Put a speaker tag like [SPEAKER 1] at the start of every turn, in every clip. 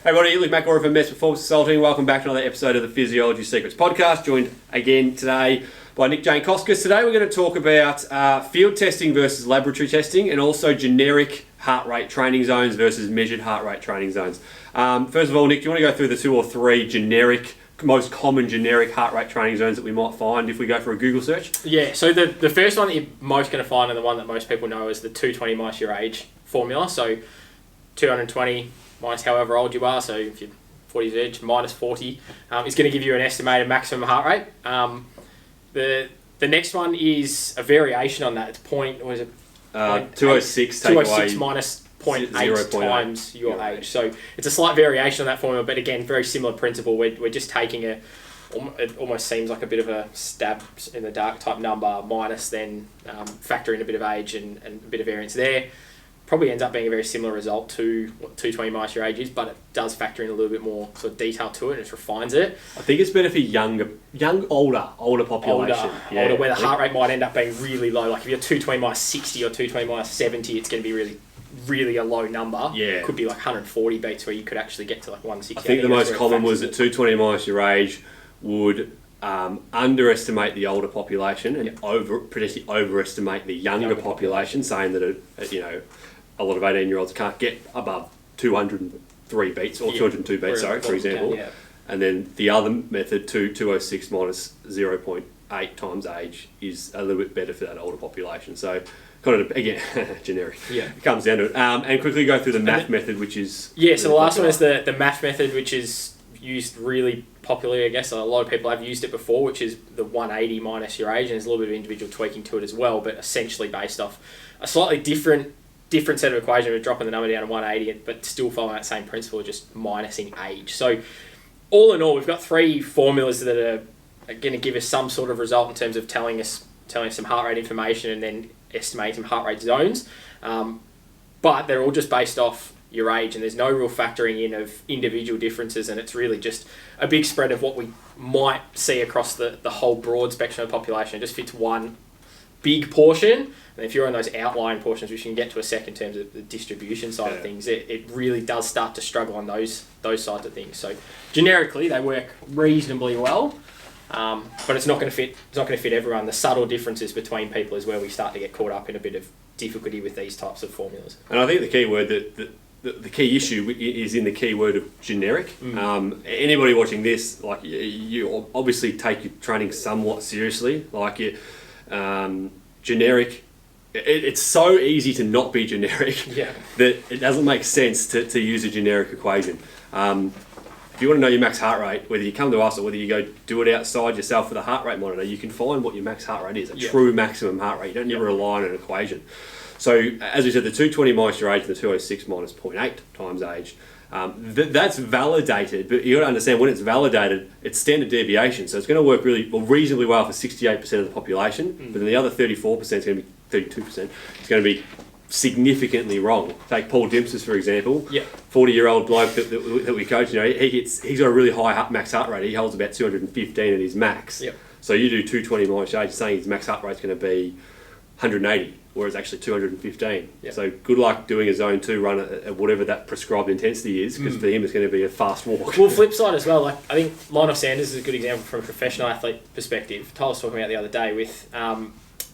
[SPEAKER 1] Hey everybody, Luke McElroy from Mess Performance Consulting. Welcome back to another episode of the Physiology Secrets podcast. Joined again today by Nick Jane Koskis. Today we're going to talk about field testing versus laboratory testing, and also generic heart rate training zones versus measured heart rate training zones. First of all, Nick, do you want to go through the two or three most common generic heart rate training zones that we might find if we go for a Google search?
[SPEAKER 2] Yeah, so the first one that you're most going to find, and the one that most people know, is the 220 minus your age formula. So 220 minus however old you are, so if you're 40's age, minus 40, is going to give you an estimated maximum heart rate. The next one is a variation on that. It's
[SPEAKER 1] 206 take
[SPEAKER 2] 206
[SPEAKER 1] away
[SPEAKER 2] minus 0.8 times your
[SPEAKER 1] Yeah.
[SPEAKER 2] age. So it's a slight variation on that formula, but again, very similar principle. We're just taking it almost seems like a bit of a stab in the dark type number, minus then factor in a bit of age and a bit of variance there. Probably ends up being a very similar result to what 220 minus your age is, but it does factor in a little bit more sort of detail to it and just refines it.
[SPEAKER 1] I think it's better for older population.
[SPEAKER 2] Older, where the heart rate might end up being really low. Like if you're 220 minus 60 or 220 minus 70, it's going to be really a low number.
[SPEAKER 1] Yeah.
[SPEAKER 2] Could be like 140 beats where you could actually get to like 160.
[SPEAKER 1] I think the most common was that 220 minus your age would underestimate the older population and potentially overestimate the younger population, saying that a lot of 18-year-olds can't get above 203 beats or 202 beats, for example. And then the other method, 206 minus 0.8 times age, is a little bit better for that older population. So kind of, again, generic.
[SPEAKER 2] Yeah.
[SPEAKER 1] It comes down to it. And quickly go through the math method, which is...
[SPEAKER 2] Yeah, so the last one is the math method, which is used really popularly, I guess. A lot of people have used it before, which is the 180 minus your age, and there's a little bit of individual tweaking to it as well, but essentially based off a slightly different set of equations. We're dropping the number down to 180, but still following that same principle, just minusing age. So all in all, we've got three formulas that are going to give us some sort of result in terms of telling us some heart rate information and then estimating some heart rate zones. But they're all just based off your age, and there's no real factoring in of individual differences, and it's really just a big spread of what we might see across the whole broad spectrum of the population. It just fits one big portion, and if you're on those outlying portions, which you can get to a second in terms of the distribution side of things, it really does start to struggle on those sides of things. So generically, they work reasonably well, but it's not going to fit. It's not going to fit everyone. The subtle differences between people is where we start to get caught up in a bit of difficulty with these types of formulas.
[SPEAKER 1] And I think the key word the key issue is in the key word of generic. Anybody watching this, like you obviously take your training somewhat seriously. Like generic, it's so easy to not be generic that it doesn't make sense to use a generic equation. If you want to know your max heart rate, whether you come to us or whether you go do it outside yourself with a heart rate monitor, you can find what your max heart rate is, a true maximum heart rate. You don't never rely on an equation. So, as we said, the 220 minus your age and the 206 minus 0.8 times age, that's validated, but you've got to understand when it's validated, it's standard deviation, so it's going to work reasonably well for 68% of the population, but then the other 34% is going to be 32%. It's going to be significantly wrong. Take Paul Dempsey, for example, 40-year-old bloke that we coach. He's got a really high max heart rate. He holds about 215 at his max. So you do 220 minus your age, saying his max heart rate is going to be 180. Whereas actually 215. So good luck doing a zone 2 run at whatever that prescribed intensity is, because for him it's going to be a fast walk.
[SPEAKER 2] Well, flip side as well, like I think Lionel Sanders is a good example from a professional athlete perspective. Tyler was talking about the other day with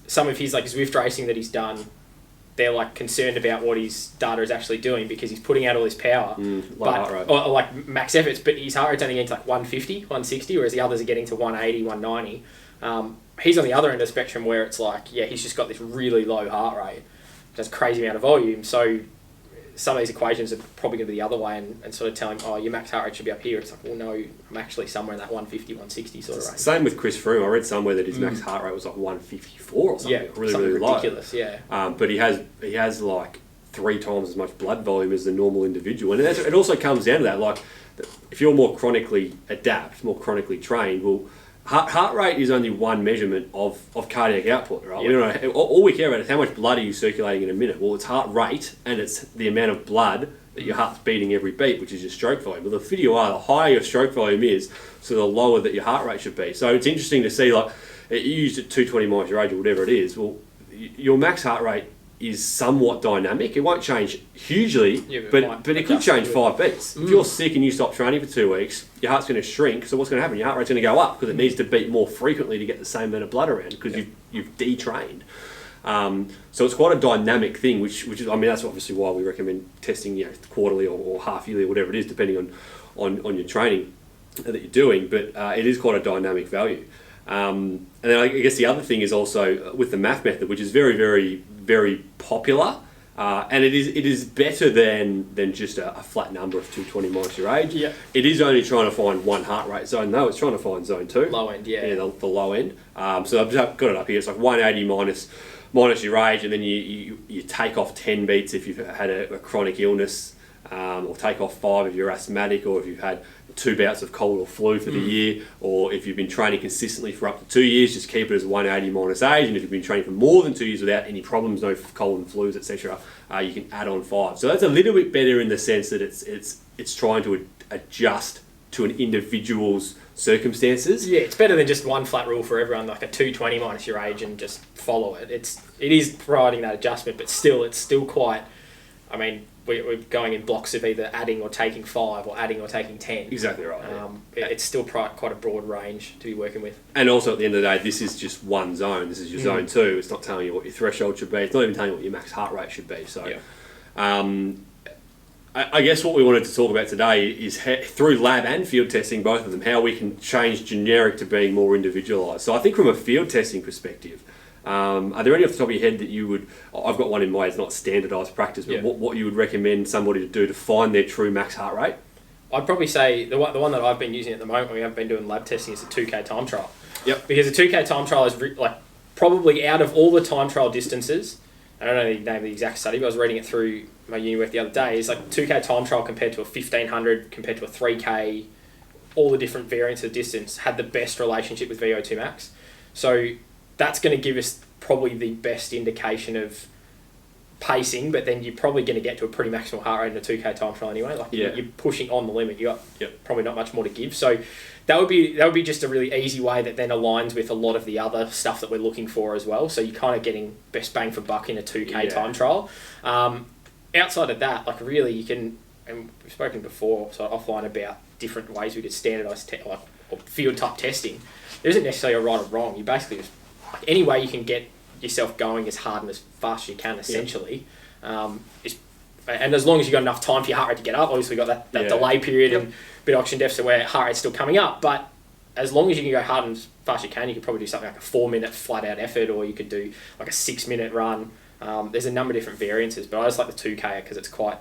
[SPEAKER 2] some of his Zwift racing that he's done. They're like concerned about what his data is actually doing because he's putting out all his power, or like max efforts, but his heart rate's only getting to like 150, 160, whereas the others are getting to 180, 190. He's on the other end of the spectrum where it's like, he's just got this really low heart rate, just crazy amount of volume. So some of these equations are probably going to be the other way and sort of telling, your max heart rate should be up here. It's like, well, no, I'm actually somewhere in that 150, 160 sort of range.
[SPEAKER 1] Same with Chris Froome. I read somewhere that his max heart rate was like 154 or something. Really low.
[SPEAKER 2] Ridiculous,
[SPEAKER 1] but he has like 3 times as much blood volume as the normal individual. And it also comes down to that, like, if you're more chronically adept, more chronically trained, well, heart rate is only one measurement of cardiac output, right? We don't know, all we care about is how much blood are you circulating in a minute. Well, it's heart rate, and it's the amount of blood that your heart's beating every beat, which is your stroke volume. But the fitter you are, the higher your stroke volume is, so the lower that your heart rate should be. So it's interesting to see, like, you used at 220 minus your age or whatever it is. Well, your max heart rate is somewhat dynamic. It won't change hugely, but it could change 5 beats. If you're sick and you stop training for 2 weeks, your heart's going to shrink. So what's going to happen? Your heart rate's going to go up because it needs to beat more frequently to get the same amount of blood around because you've detrained. So it's quite a dynamic thing, which is, I mean, that's obviously why we recommend testing, quarterly or half yearly or whatever it is, depending on your training that you're doing. But it is quite a dynamic value. And then I guess the other thing is also with the MAF method, which is very, very, very popular. And it is better than just a flat number of 220 minus your age.
[SPEAKER 2] Yeah.
[SPEAKER 1] It is only trying to find one heart rate zone though. It's trying to find zone 2.
[SPEAKER 2] Low end, yeah.
[SPEAKER 1] Yeah, the low end. So I've just got it up here. It's like 180 minus your age, and then you take off 10 beats if you've had a chronic illness, or take off 5 if you're asthmatic, or if you've had 2 bouts of cold or flu for the year, or if you've been training consistently for up to 2 years, just keep it as 180 minus age. And if you've been training for more than 2 years without any problems, no cold and flus, etc., you can add on 5. So that's a little bit better in the sense that it's trying to adjust to an individual's circumstances.
[SPEAKER 2] Yeah, it's better than just one flat rule for everyone, like a 220 minus your age, and just follow it. It is providing that adjustment, but it's still quite. I mean, we're going in blocks of either adding or taking 5 or adding or taking 10.
[SPEAKER 1] Exactly right.
[SPEAKER 2] It's still quite a broad range to be working with.
[SPEAKER 1] And also at the end of the day, this is just one zone. This is your zone 2. It's not telling you what your threshold should be. It's not even telling you what your max heart rate should be. So, I guess what we wanted to talk about today is through lab and field testing, both of them, how we can change generic to being more individualised. So I think from a field testing perspective, are there any off the top of your head that you would, I've got one in mind, it's not standardised practice, but what you would recommend somebody to do to find their true max heart rate?
[SPEAKER 2] I'd probably say the one that I've been using at the moment, we haven't been doing lab testing, is the 2K time trial.
[SPEAKER 1] Yep.
[SPEAKER 2] Because the 2K time trial is probably out of all the time trial distances, I don't know the name of the exact study, but I was reading it through my uni work the other day, is like 2K time trial compared to a 1500, compared to a 3K, all the different variants of distance had the best relationship with VO2 max. So that's going to give us probably the best indication of pacing, but then you're probably going to get to a pretty maximal heart rate in a 2K time trial anyway. You're pushing on the limit. You got probably not much more to give. So that would be just a really easy way that then aligns with a lot of the other stuff that we're looking for as well. So you're kind of getting best bang for buck in a 2K time trial. Outside of that, really you can, and we've spoken before, so offline, about different ways we could standardise or field type testing. There isn't necessarily a right or wrong. You basically just, any way you can get yourself going as hard and as fast as you can, essentially. And as long as you've got enough time for your heart rate to get up, obviously you've got that delay period and a bit of oxygen deficit where heart rate's still coming up. But as long as you can go hard and as fast as you can, you could probably do something like a 4-minute flat out effort, or you could do like a 6-minute run. There's a number of different variances, but I just like the 2K because it's quite,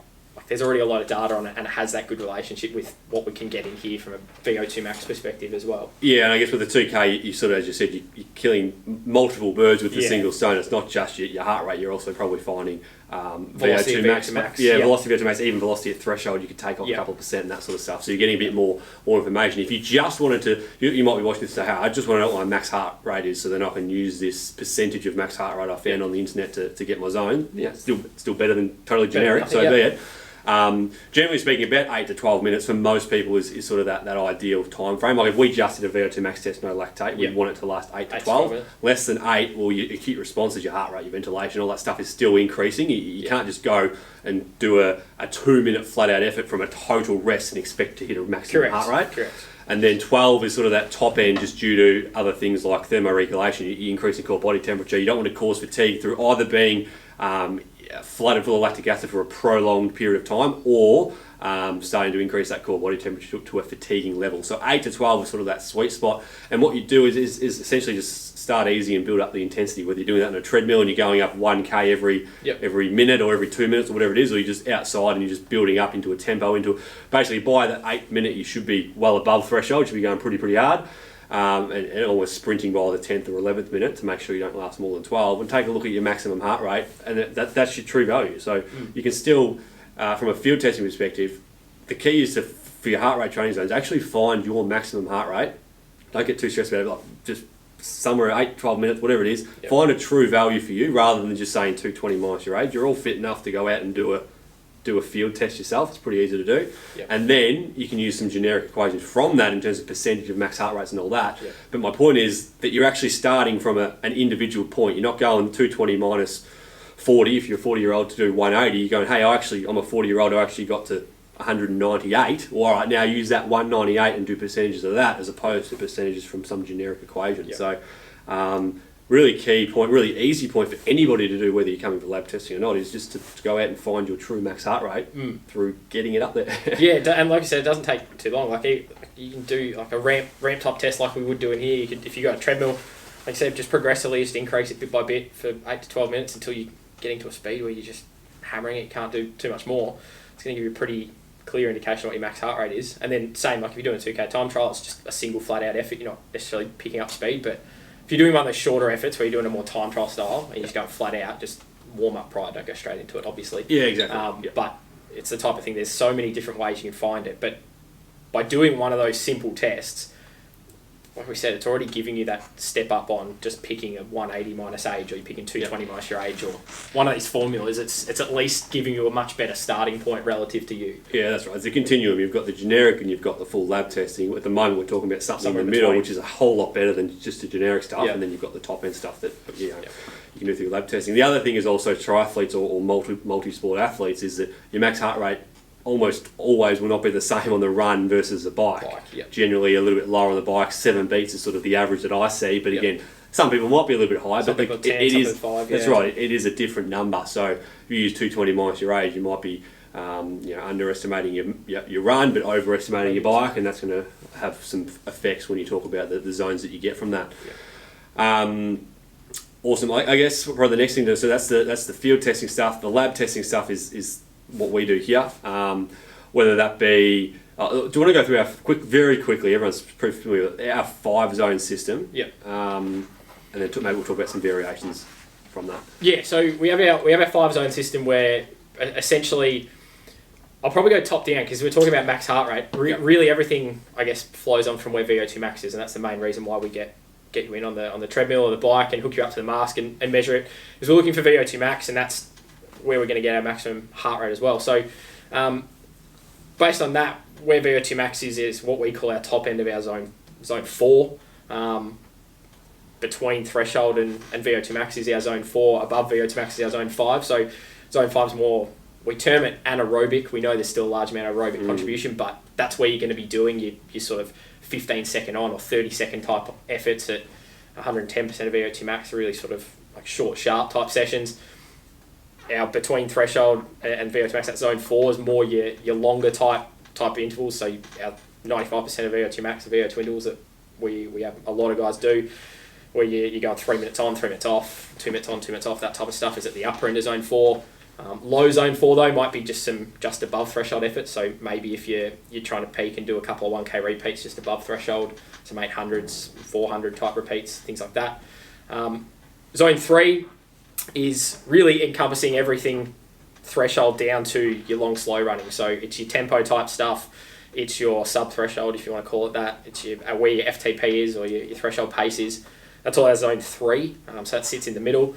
[SPEAKER 2] there's already a lot of data on it, and it has that good relationship with what we can get in here from a VO2 max perspective as well. Yeah,
[SPEAKER 1] and I guess with the 2K, you sort of, as you said, you're killing multiple birds with the single stone. It's not just your heart rate, you're also probably finding VO2 max. Velocity, VO2 max, even velocity at threshold, you could take off a couple of percent and that sort of stuff. So you're getting a bit more information. If you just wanted to, you might be watching this and say, hey, I just want to know what my max heart rate is, so then I can use this percentage of max heart rate I found on the internet to get my zone. Yeah, still better than totally generic, so be it. Generally speaking, about 8 to 12 minutes for most people is sort of that ideal time frame. Like if we just did a VO2 max test, no lactate, we want it to last 8 to 12. Less than 8, well, your acute responses, your heart rate, your ventilation, all that stuff is still increasing. You can't just go and do a 2-minute flat out effort from a total rest and expect to hit a maximum heart rate.
[SPEAKER 2] Correct.
[SPEAKER 1] And then 12 is sort of that top end, just due to other things like thermoregulation. You increase your core body temperature. You don't want to cause fatigue through either being flooded full of lactic acid for a prolonged period of time, or starting to increase that core body temperature to a fatiguing level. So 8 to 12 is sort of that sweet spot. And what you do is essentially just start easy and build up the intensity, whether you're doing that on a treadmill and you're going up 1K every minute or every 2 minutes or whatever it is, or you're just outside and you're just building up into a tempo, basically by that 8 minute you should be well above threshold, you should be going pretty hard. And almost sprinting by the 10th or 11th minute to make sure you don't last more than 12, and take a look at your maximum heart rate, and that's your true value. So you can still, from a field testing perspective, the key is for your heart rate training zones, actually find your maximum heart rate. Don't get too stressed about it, just somewhere 8, 12 minutes, whatever it is, find a true value for you rather than just saying 220 minus your age. You're all fit enough to go out and do a field test yourself. It's pretty easy to do. And then you can use some generic equations from that in terms of percentage of max heart rates and all that. But my point is that you're actually starting from an individual point. You're not going 220 minus 40, if you're a 40-year-old to do 180, you're going, hey, I'm a 40-year-old who actually got to 198. Well, all right, now use that 198 and do percentages of that as opposed to percentages from some generic equation.
[SPEAKER 2] Yep.
[SPEAKER 1] So really key point, really easy point for anybody to do, whether you're coming for lab testing or not, is just to go out and find your true max heart rate through getting it up there.
[SPEAKER 2] Yeah, and like I said, it doesn't take too long. Like you can do like a ramp type test like we would do in here. You could, if you got a treadmill, like I said, just progressively just increase it bit by bit for 8 to 12 minutes until you're getting to a speed where you're just hammering it. You can't do too much more. It's going to give you a pretty clear indication of what your max heart rate is. And then same, like if you're doing a 2K time trial, it's just a single flat out effort. You're not necessarily picking up speed, but if you're doing one of those shorter efforts where you're doing a more time trial style and you're just going flat out, just warm up prior, don't go straight into it, obviously.
[SPEAKER 1] Yeah, exactly.
[SPEAKER 2] But it's the type of thing, there's so many different ways you can find it. But by doing one of those simple tests, like we said, it's already giving you that step up on just picking a 180 minus age, or you're picking 220 minus your age, or one of these formulas. It's at least giving you a much better starting point relative to you.
[SPEAKER 1] Yeah, that's right. It's a continuum. You've got the generic and you've got the full lab testing. At the moment, we're talking about something in the middle, which is a whole lot better than just the generic stuff. And then you've got the top end stuff that you can do through lab testing. The other thing is also triathletes or multi-sport athletes is that your max heart rate almost always will not be the same on the run versus the bike. Generally a little bit lower on the bike. 7 beats is sort of the average that I see, but again, some people might be a little bit higher,
[SPEAKER 2] some
[SPEAKER 1] but
[SPEAKER 2] people 10,
[SPEAKER 1] it is
[SPEAKER 2] 5,
[SPEAKER 1] that's right. It is a different number. So if you use 220 minus your age, you might be underestimating your run, but overestimating your bike, and that's going to have some effects when you talk about the zones that you get from that. Awesome. I guess probably the next thing so that's the field testing stuff. The lab testing stuff is what we do here. Whether that be, do you want to go through very quickly? Everyone's pretty familiar with our 5-zone system. And then maybe we'll talk about some variations from that.
[SPEAKER 2] Yeah. So we have our 5-zone system where essentially, I'll probably go top down because we're talking about max heart rate. Really, everything I guess flows on from where VO2 max is, and that's the main reason why we get you in on the treadmill or the bike and hook you up to the mask and measure it. Because we're looking for VO2 max, and that's where we're going to get our maximum heart rate as well. So based on that, where VO2 max is what we call our top end of our zone 4. Between threshold and VO2 max is our zone 4. Above VO2 max is our zone 5. So zone 5 is more, we term it anaerobic. We know there's still a large amount of aerobic contribution, but that's where you're going to be doing your sort of 15-second on or 30-second type efforts at 110% of VO2 max, really sort of like short, sharp type sessions. Our between threshold and VO2 max, that zone 4 is more your longer type intervals. So our 95% of VO2 max, the VO2 intervals that we have a lot of guys do, where you're going 3 minutes on, 3 minutes off, 2 minutes on, 2 minutes off. That type of stuff is at the upper end of zone 4. Low zone 4 though might be just above threshold efforts. So maybe if you're trying to peak and do a couple of 1K repeats just above threshold, some 800s, 400 type repeats, things like that. Zone 3 is really encompassing everything threshold down to your long slow running. So it's your tempo type stuff, it's your sub threshold if you want to call it that, it's where your FTP is or your threshold pace is. That's all our zone 3, so that sits in the middle.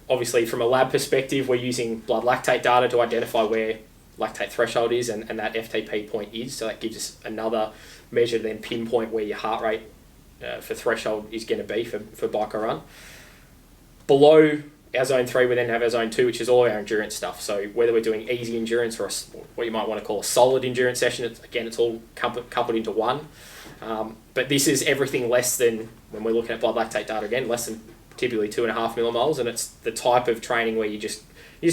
[SPEAKER 2] Obviously from a lab perspective, we're using blood lactate data to identify where lactate threshold is and that FTP point is, so that gives us another measure to then pinpoint where your heart rate for threshold is going to be for bike or run. Below our zone 3, we then have our zone 2, which is all our endurance stuff. So whether we're doing easy endurance or what you might want to call a solid endurance session, it's all coupled into one. But this is everything less than, when we're looking at blood lactate data again, less than typically 2.5 millimoles, and it's the type of training where you're just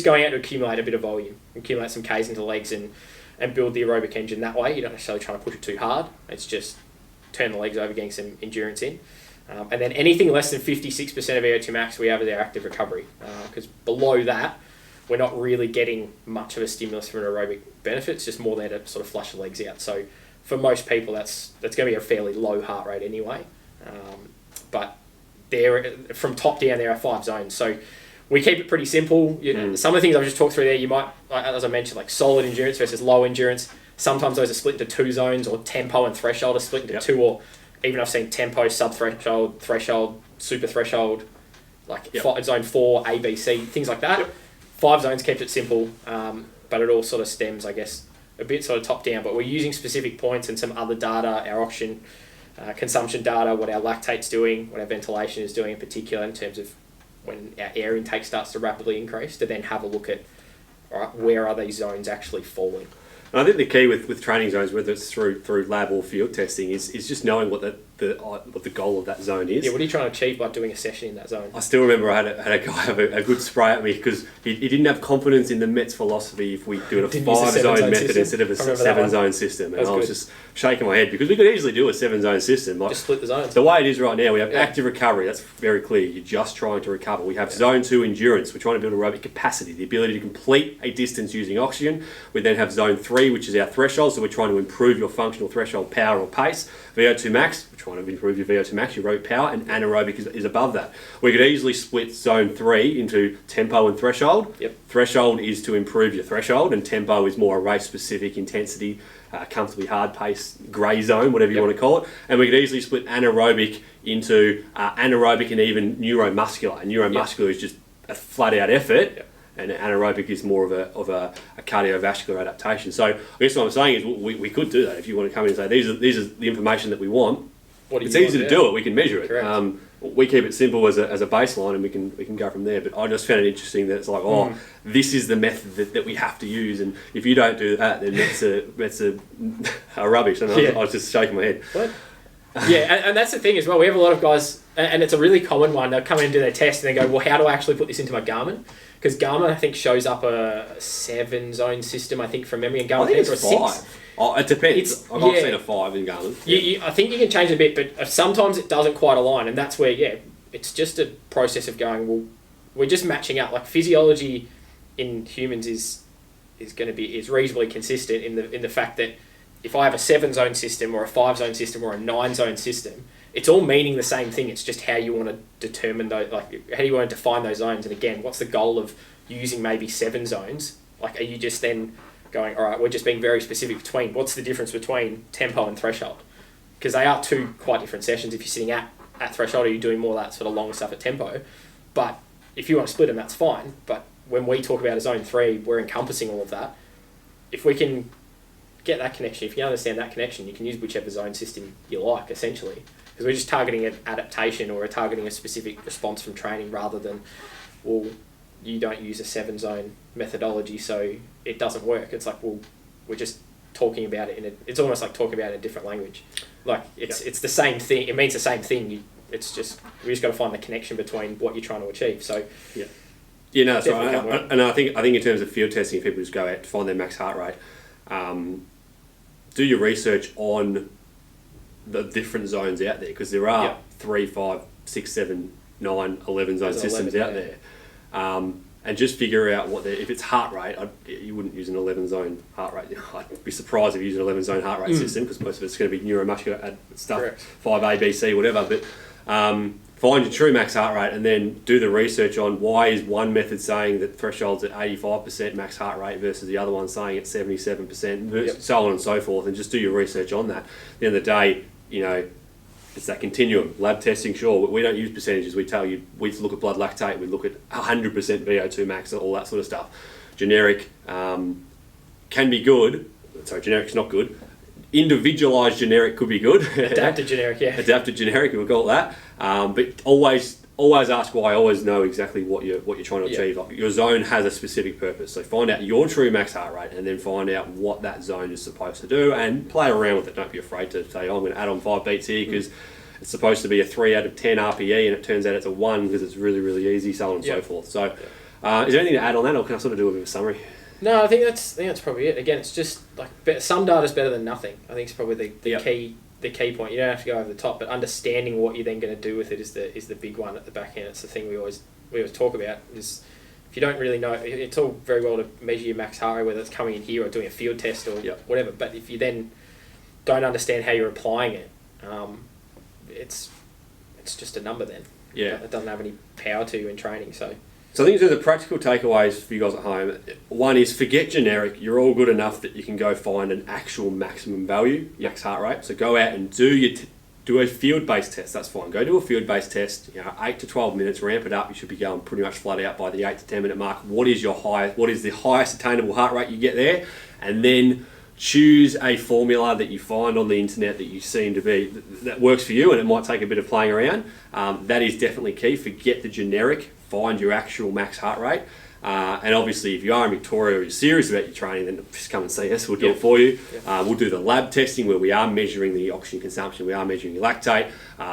[SPEAKER 2] going out to accumulate a bit of volume, accumulate some Ks into legs and build the aerobic engine that way. You're not necessarily trying to push it too hard. It's just turn the legs over, getting some endurance in. And then anything less than 56% of VO2 max, we have as our active recovery. Because below that, we're not really getting much of a stimulus from an aerobic benefit. It's just more there to sort of flush the legs out. So for most people, that's going to be a fairly low heart rate anyway. But there, from top down, there are 5 zones. So we keep it pretty simple. Some of the things I've just talked through there, you might, as I mentioned, like solid endurance versus low endurance. Sometimes those are split into 2 zones, or tempo and threshold are split into 2, or even I've seen tempo, sub-threshold, threshold, super threshold, like zone 4, A, B, C, things like that. 5 zones kept it simple, but it all sort of stems, I guess, a bit sort of top down. But we're using specific points and some other data, our oxygen consumption data, what our lactate's doing, what our ventilation is doing in particular in terms of when our air intake starts to rapidly increase, to then have a look at, all right, where are these zones actually falling.
[SPEAKER 1] And I think the key with training zones, whether it's through lab or field testing, is just knowing what the goal of that zone is.
[SPEAKER 2] Yeah, what are you trying to achieve by doing a session in that zone?
[SPEAKER 1] I still remember I had a guy have a good spray at me because he didn't have confidence in the Mets philosophy if we do a 5-zone method instead of a 7-zone system. And I was just shaking my head because we could easily do a 7-zone system. Like,
[SPEAKER 2] just split the zones.
[SPEAKER 1] The way it is right now, we have active recovery. That's very clear. You're just trying to recover. We have zone 2 endurance. We're trying to build aerobic capacity, the ability to complete a distance using oxygen. We then have zone 3, which is our threshold. So we're trying to improve your functional threshold power or pace. VO2 max, we're trying to improve your VO2 max, your aerobic power, and anaerobic is above that. We could easily split zone 3 into tempo and threshold.
[SPEAKER 2] Yep.
[SPEAKER 1] Threshold is to improve your threshold, and tempo is more a race-specific intensity, comfortably hard pace, grey zone, whatever you want to call it. And we could easily split anaerobic into anaerobic and even neuromuscular. And neuromuscular is just a flat-out effort.
[SPEAKER 2] Yep.
[SPEAKER 1] And anaerobic is more of a cardiovascular adaptation. So I guess what I'm saying is we could do that if you want to come in and say these are the information that we want. It's easy to do it. We can measure it. We keep it simple as a baseline, and we can go from there. But I just found it interesting that it's like, this is the method that we have to use, and if you don't do that, then that's a rubbish. And I was just shaking my head.
[SPEAKER 2] What? Yeah, and that's the thing as well. We have a lot of guys, and it's a really common one. They'll come in and do their test, and they go, "Well, how do I actually put this into my Garmin?" Because Garmin, I think, shows up a 7-zone system, I think, from memory, and Garmin
[SPEAKER 1] I think it's
[SPEAKER 2] or
[SPEAKER 1] 5.
[SPEAKER 2] 6.
[SPEAKER 1] Oh, it depends. I've not seen a 5 in Garmin.
[SPEAKER 2] I think you can change it a bit, but sometimes it doesn't quite align, and that's where, it's just a process of going, well, we're just matching up. Like, physiology in humans is reasonably consistent in the fact that if I have a 7-zone system or a 5-zone system or a 9-zone system, it's all meaning the same thing. It's just how you want to determine those, like how do you want to define those zones. And again, what's the goal of using maybe 7 zones? Like, are you just then going, all right, we're just being very specific between what's the difference between tempo and threshold? Because they are 2 quite different sessions. If you're sitting at threshold, or you're doing more of that sort of long stuff at tempo. But if you want to split them, that's fine. But when we talk about a zone 3, we're encompassing all of that. If we can get that connection, if you understand that connection, you can use whichever zone system you like, essentially. Because we're just targeting an adaptation, or we're targeting a specific response from training, rather than, well, you don't use a 7-zone methodology, so it doesn't work. It's like, well, we're just talking about it it's almost like talking about it in a different language. Like, it's the same thing. It means the same thing. We just got to find the connection between what you're trying to achieve. So
[SPEAKER 1] no, that's right. And I think in terms of field testing, if people just go out to find their max heart rate, do your research on the different zones out there, because there are 3, 5, 6, 7, 9, 11 zone systems out there. And just figure out if it's heart rate, you wouldn't use an 11 zone heart rate. I'd be surprised if you use an 11 zone heart rate system, because most of it's going to be neuromuscular stuff, correct. 5A, B, C, whatever. But find your true max heart rate, and then do the research on why is one method saying that threshold's at 85% max heart rate versus the other one saying it's 77%, so on and so forth, and just do your research on that. At the end of the day, it's that continuum. Lab testing, sure, we don't use percentages. We tell you, we look at blood lactate, we look at 100% VO2 max, all that sort of stuff. Generic can be good. Sorry, generic's not good. Individualised generic could be good.
[SPEAKER 2] Adapted generic, yeah.
[SPEAKER 1] Adapted generic, we'll call it that. But always ask why. Always know exactly what you're trying to achieve. Like, your zone has a specific purpose. So find out your true max heart rate, and then find out what that zone is supposed to do, and play around with it. Don't be afraid to say, I'm going to add on 5 beats here because it's supposed to be a 3 out of 10 RPE, and it turns out it's a 1 because it's really, really easy, so on and so forth. So is there anything to add on that, or can I sort of do a bit of a summary?
[SPEAKER 2] No, I think that's probably it. Again, it's just like some data's better than nothing. I think it's probably the key point. You don't have to go over the top, but understanding what you're then going to do with it is the big one at the back end. It's the thing we always talk about. Is if you don't really know, it's all very well to measure your max heart rate, whether it's coming in here or doing a field test or whatever. But if you then don't understand how you're applying it, it's just a number then. Yeah, it doesn't have any power to you in training. So
[SPEAKER 1] I think the practical takeaways for you guys at home, one is forget generic. You're all good enough that you can go find an actual maximum value, max heart rate. So go out and do a field-based test. That's fine. Go do a field-based test. 8 to 12 minutes. Ramp it up. You should be going pretty much flat out by the 8 to 10 minute mark. What is the highest attainable heart rate you get there? And then choose a formula that you find on the internet that you seem to be that works for you, and it might take a bit of playing around. That is definitely key. Forget the generic, find your actual max heart rate. And obviously, if you are in Victoria or you're serious about your training, then just come and see us. We'll do it for you. We'll do the lab testing where we are measuring the oxygen consumption, we are measuring your lactate.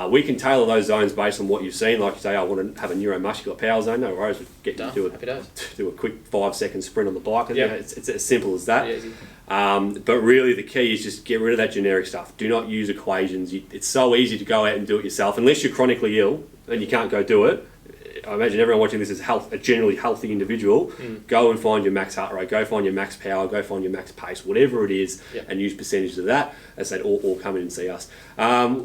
[SPEAKER 1] We can tailor those zones based on what you've seen. Like you say, I want to have a neuromuscular power zone. No worries, we'll get you to do a quick 5-second sprint on the bike. It's as simple as that. But really, the key is just get rid of that generic stuff. Do not use equations. It's so easy to go out and do it yourself. Unless you're chronically ill and you can't go do it, I imagine everyone watching this is a generally healthy individual. Go and find your max heart rate, go find your max power, go find your max pace, whatever it is, and use percentages of that. As I said, all come in and see us.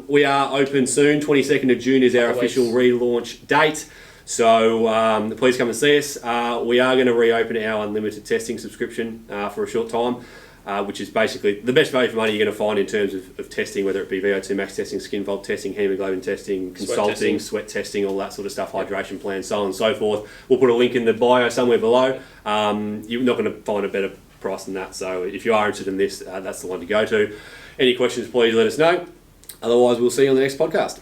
[SPEAKER 1] We are open soon. 22nd of June is our official relaunch date. So please come and see us. We are going to reopen our unlimited testing subscription for a short time. Which is basically the best value for money you're going to find in terms of testing, whether it be VO2 max testing, skin volume testing, hemoglobin testing, consulting, sweat testing, all that sort of stuff, hydration plans, so on and so forth. We'll put a link in the bio somewhere below. You're not going to find a better price than that. So if you are interested in this, that's the one to go to. Any questions, please let us know. Otherwise, we'll see you on the next podcast.